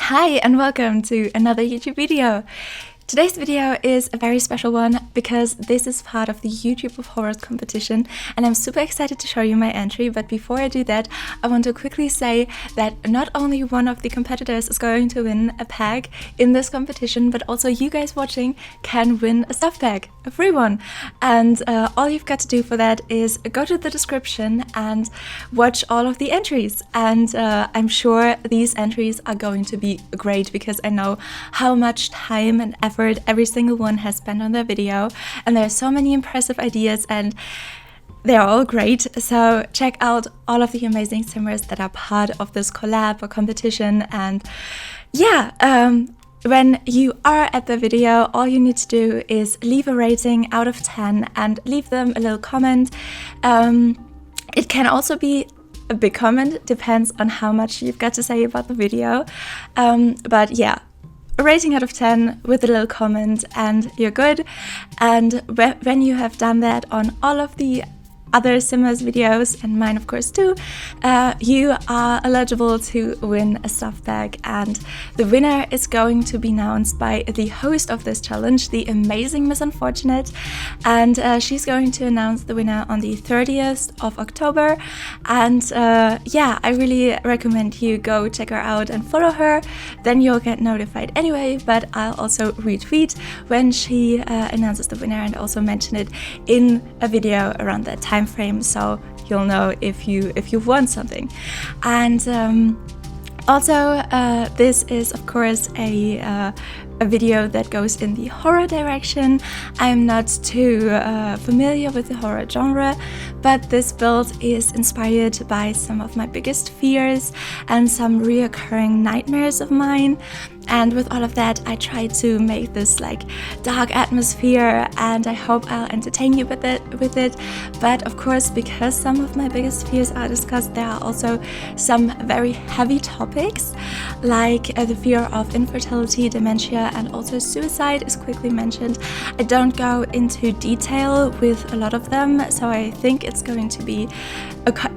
Hi and welcome to another YouTube video. Today's video is a very special one because this is part of the YouTube of Horrors competition and I'm super excited to show you my entry, but before I do that I want to quickly say that not only one of the competitors is going to win a pack in this competition, but also you guys watching can win a stuff pack, a free one. And all you've got to do for that is go to the description and watch all of the entries, and I'm sure these entries are going to be great because I know how much time and effort every single one has spent on their video, and there are so many impressive ideas and they're all great. So check out all of the amazing simmers that are part of this collab or competition. And yeah, when you are at the video, all you need to do is leave a rating out of 10 and leave them a little comment. It can also be a big comment, depends on how much you've got to say about the video. But yeah, a rating out of 10 with a little comment and you're good. And when you have done that on all of the other simmers videos, and mine of course too, you are eligible to win a stuff bag, and the winner is going to be announced by the host of this challenge, the amazing Miss Unfortunate, and she's going to announce the winner on the 30th of October. And yeah, I really recommend you go check her out and follow her, then you'll get notified anyway, but I'll also retweet when she announces the winner and also mention it in a video around that time frame, so you'll know if you've won something. And also this is of course a video that goes in the horror direction. I'm not too familiar with the horror genre, but this build is inspired by some of my biggest fears and some reoccurring nightmares of mine. And with all of that, I try to make this like dark atmosphere, and I hope I'll entertain you with it. But of course, because some of my biggest fears are discussed, there are also some very heavy topics, like the fear of infertility, dementia, and also suicide is quickly mentioned. I don't go into detail with a lot of them, so I think it's going to be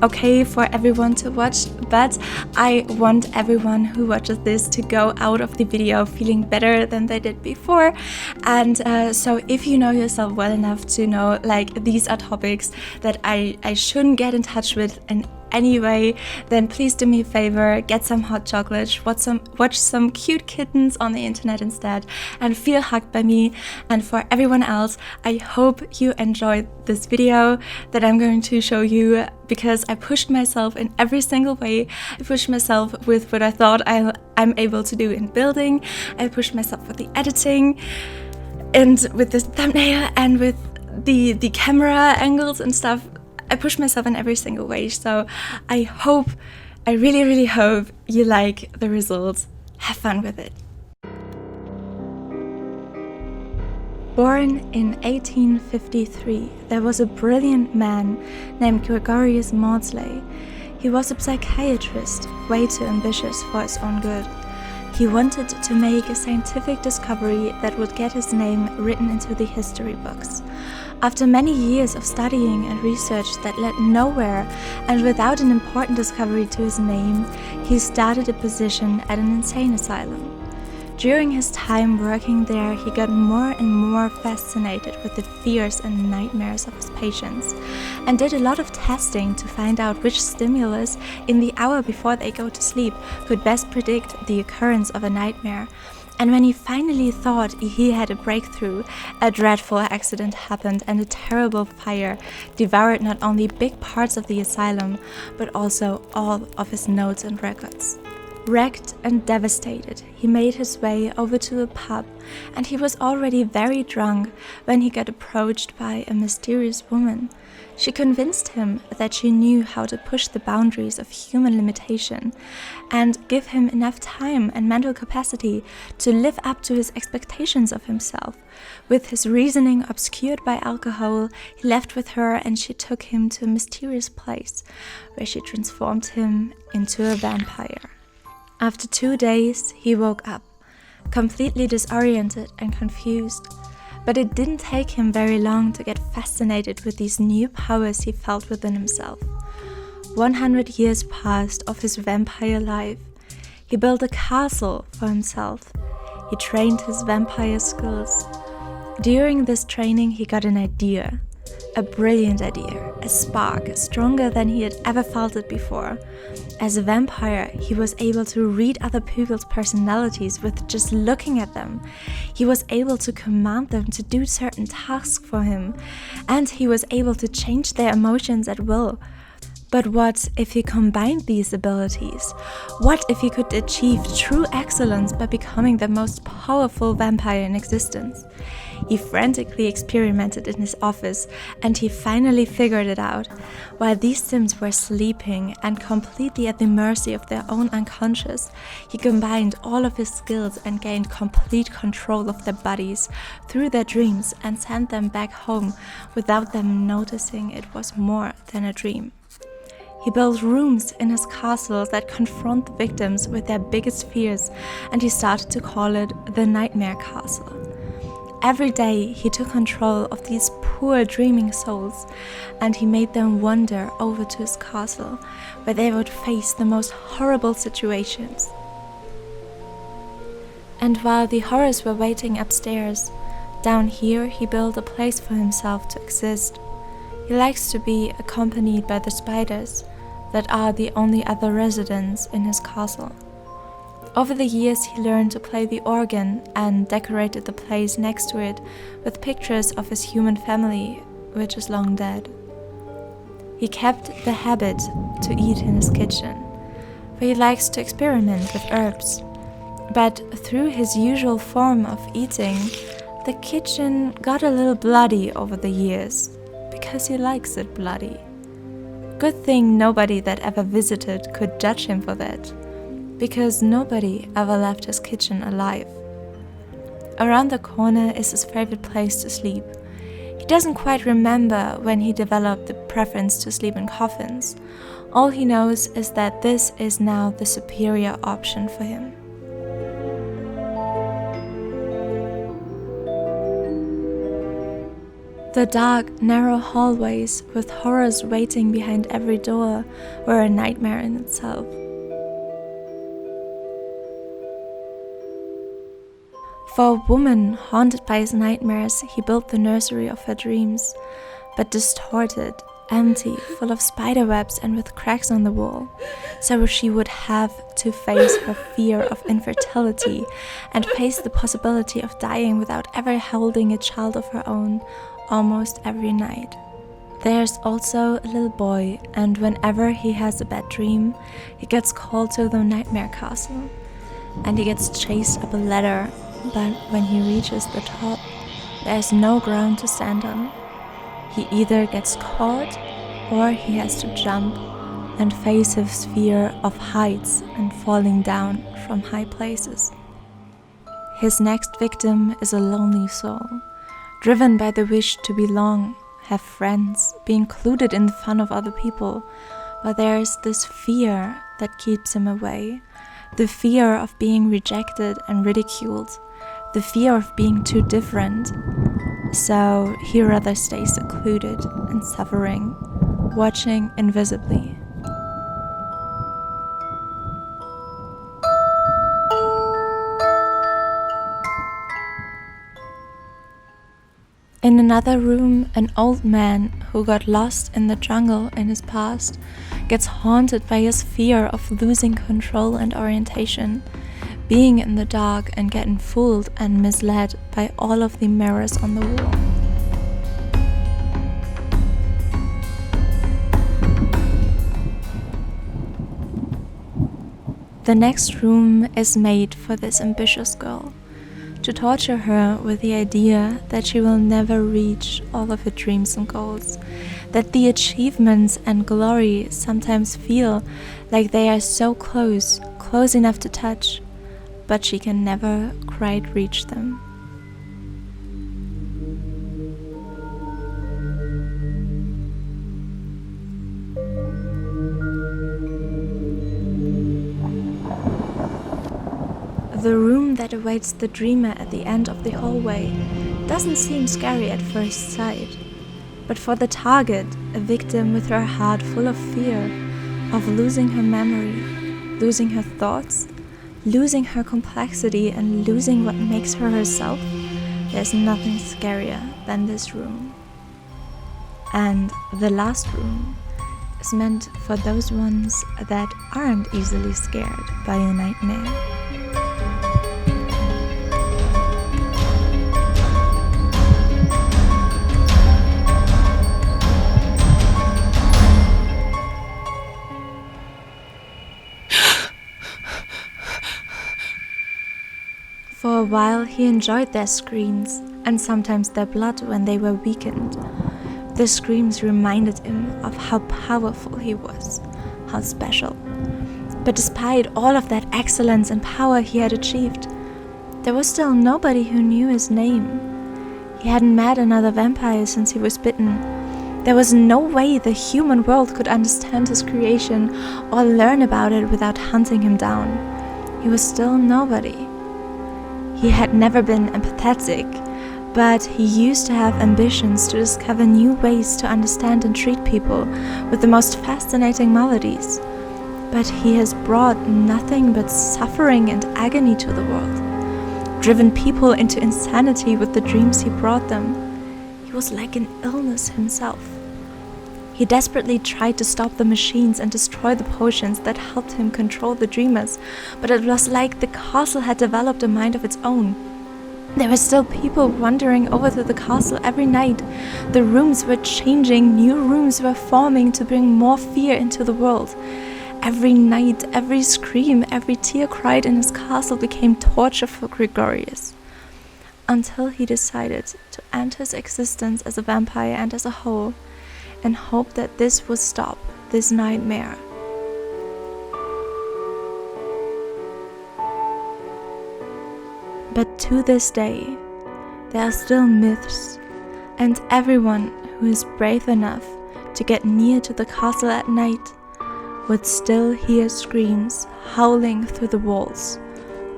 okay for everyone to watch, but I want everyone who watches this to go out of the video feeling better than they did before. And so if you know yourself well enough to know like these are topics that I shouldn't get in touch with in any way, then please do me a favor, get some hot chocolate, watch some cute kittens on the internet instead, and feel hugged by me. And for everyone else, I hope you enjoyed this video that I'm going to show you, because I pushed myself in every single way. I pushed myself with what I thought I'm able to do in building. I pushed myself with the editing and with the thumbnail and with the camera angles and stuff. I pushed myself in every single way, so I really hope you like the results. Have fun with it. Born in 1853, there was a brilliant man named Gregorius Maudsley. He was a psychiatrist, way too ambitious for his own good. He wanted to make a scientific discovery that would get his name written into the history books. After many years of studying and research that led nowhere, and without an important discovery to his name, he started a position at an insane asylum. During his time working there, he got more and more fascinated with the fears and nightmares of his patients, and did a lot of testing to find out which stimulus in the hour before they go to sleep could best predict the occurrence of a nightmare. And when he finally thought he had a breakthrough, a dreadful accident happened and a terrible fire devoured not only big parts of the asylum, but also all of his notes and records. Wrecked and devastated, he made his way over to a pub, and he was already very drunk when he got approached by a mysterious woman. She convinced him that she knew how to push the boundaries of human limitation and give him enough time and mental capacity to live up to his expectations of himself. With his reasoning obscured by alcohol, he left with her, and she took him to a mysterious place where she transformed him into a vampire. After 2 days, he woke up, completely disoriented and confused. But it didn't take him very long to get fascinated with these new powers he felt within himself. 100 years passed of his vampire life. He built a castle for himself. He trained his vampire skills. During this training, he got an idea. A brilliant idea, a spark, stronger than he had ever felt it before. As a vampire, he was able to read other people's personalities with just looking at them. He was able to command them to do certain tasks for him, and he was able to change their emotions at will. But what if he combined these abilities? What if he could achieve true excellence by becoming the most powerful vampire in existence? He frantically experimented in his office, and he finally figured it out. While these Sims were sleeping and completely at the mercy of their own unconscious, he combined all of his skills and gained complete control of their bodies through their dreams and sent them back home without them noticing it was more than a dream. He built rooms in his castle that confront the victims with their biggest fears, and he started to call it the Nightmare Castle. Every day he took control of these poor dreaming souls, and he made them wander over to his castle, where they would face the most horrible situations. And while the horrors were waiting upstairs, down here he built a place for himself to exist. He likes to be accompanied by the spiders that are the only other residents in his castle. Over the years he learned to play the organ and decorated the place next to it with pictures of his human family, which is long dead. He kept the habit to eat in his kitchen, where he likes to experiment with herbs. But through his usual form of eating, the kitchen got a little bloody over the years, because he likes it bloody. Good thing nobody that ever visited could judge him for that, because nobody ever left his kitchen alive. Around the corner is his favorite place to sleep. He doesn't quite remember when he developed the preference to sleep in coffins. All he knows is that this is now the superior option for him. The dark, narrow hallways with horrors waiting behind every door were a nightmare in itself. For a woman haunted by his nightmares, he built the nursery of her dreams, but distorted, empty, full of spiderwebs and with cracks on the wall, so she would have to face her fear of infertility and face the possibility of dying without ever holding a child of her own almost every night. There's also a little boy, and whenever he has a bad dream, he gets called to the Nightmare Castle, and he gets chased up a ladder, but when he reaches the top, there's no ground to stand on. He either gets caught, or he has to jump and face his fear of heights and falling down from high places. His next victim is a lonely soul, driven by the wish to belong, have friends, be included in the fun of other people, but there is this fear that keeps him away, the fear of being rejected and ridiculed, the fear of being too different. So he rather stays secluded and suffering, watching invisibly. In another room, an old man who got lost in the jungle in his past gets haunted by his fear of losing control and orientation, being in the dark and getting fooled and misled by all of the mirrors on the wall. The next room is made for this ambitious girl, to torture her with the idea that she will never reach all of her dreams and goals, that the achievements and glory sometimes feel like they are so close, close enough to touch, but she can never quite reach them. The room that awaits the dreamer at the end of the hallway doesn't seem scary at first sight, but for the target, a victim with her heart full of fear of losing her memory, losing her thoughts, losing her complexity and losing what makes her herself, there's nothing scarier than this room. And the last room is meant for those ones that aren't easily scared by a nightmare. For a while he enjoyed their screams and sometimes their blood when they were weakened. The screams reminded him of how powerful he was, how special. But despite all of that excellence and power he had achieved, there was still nobody who knew his name. He hadn't met another vampire since he was bitten. There was no way the human world could understand his creation or learn about it without hunting him down. He was still nobody. He had never been empathetic, but he used to have ambitions to discover new ways to understand and treat people with the most fascinating maladies. But he has brought nothing but suffering and agony to the world, driven people into insanity with the dreams he brought them. He was like an illness himself. He desperately tried to stop the machines and destroy the potions that helped him control the dreamers, but it was like the castle had developed a mind of its own. There were still people wandering over to the castle every night. The rooms were changing, new rooms were forming to bring more fear into the world. Every night, every scream, every tear cried in his castle became torture for Gregorius. Until he decided to end his existence as a vampire and as a whole, and hope that this would stop this nightmare. But to this day, there are still myths, and everyone who is brave enough to get near to the castle at night would still hear screams howling through the walls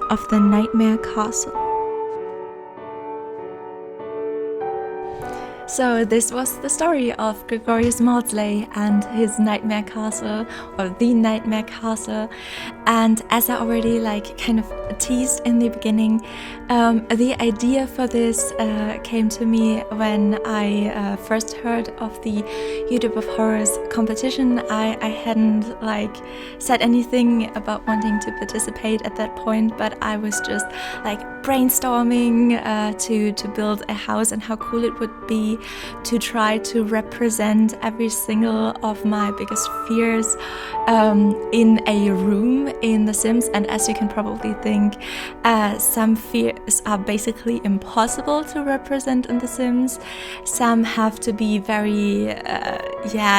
of the nightmare castle. So this was the story of Gregorius Maudsley and his nightmare castle, or the nightmare castle. And as I already kind of teased in the beginning, the idea for this came to me when I first heard of the YouTube of Horrors competition. I hadn't said anything about wanting to participate at that point, but I was just brainstorming to build a house and how cool it would be to try to represent every single of my biggest fears in a room in The Sims. And as you can probably think, some fears are basically impossible to represent in The Sims. Some have to be very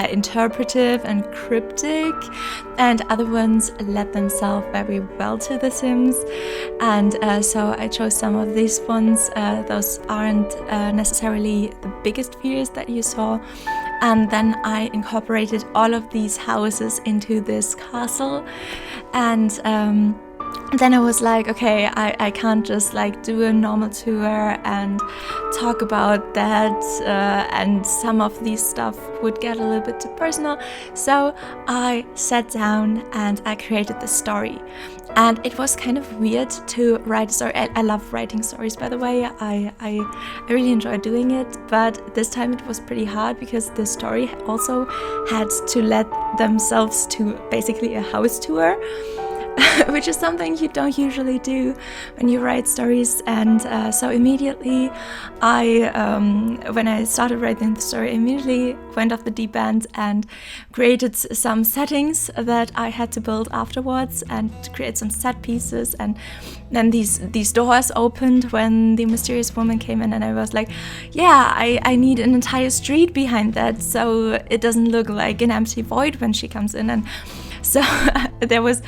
interpretive and cryptic, and other ones lend themselves very well to The Sims. And so I chose some of these ones. Those aren't necessarily the biggest fears that you saw. And then I incorporated all of these houses into this castle. And then I was like, okay, I can't just do a normal tour and talk about that, and some of these stuff would get a little bit too personal. So I sat down and I created the story. And it was kind of weird to write a story. I love writing stories, by the way. I really enjoy doing it, but this time it was pretty hard because the story also had to lead themselves to basically a house tour. Which is something you don't usually do when you write stories. And so immediately when I started writing the story, I immediately went off the deep end and created some settings that I had to build afterwards and create some set pieces. And then these doors opened when the mysterious woman came in, and I was like, yeah, I need an entire street behind that so it doesn't look like an empty void when she comes in. And so there was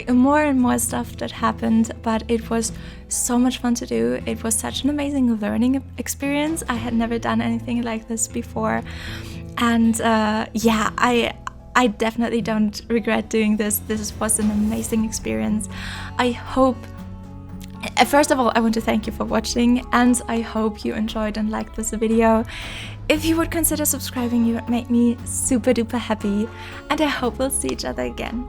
more and more stuff that happened, but it was so much fun to do. It was such an amazing learning experience. I had never done anything like this before. And I definitely don't regret doing this. This was an amazing experience. I hope, first of all, I want to thank you for watching, and I hope you enjoyed and liked this video. If you would consider subscribing, you would make me super duper happy, and I hope we'll see each other again.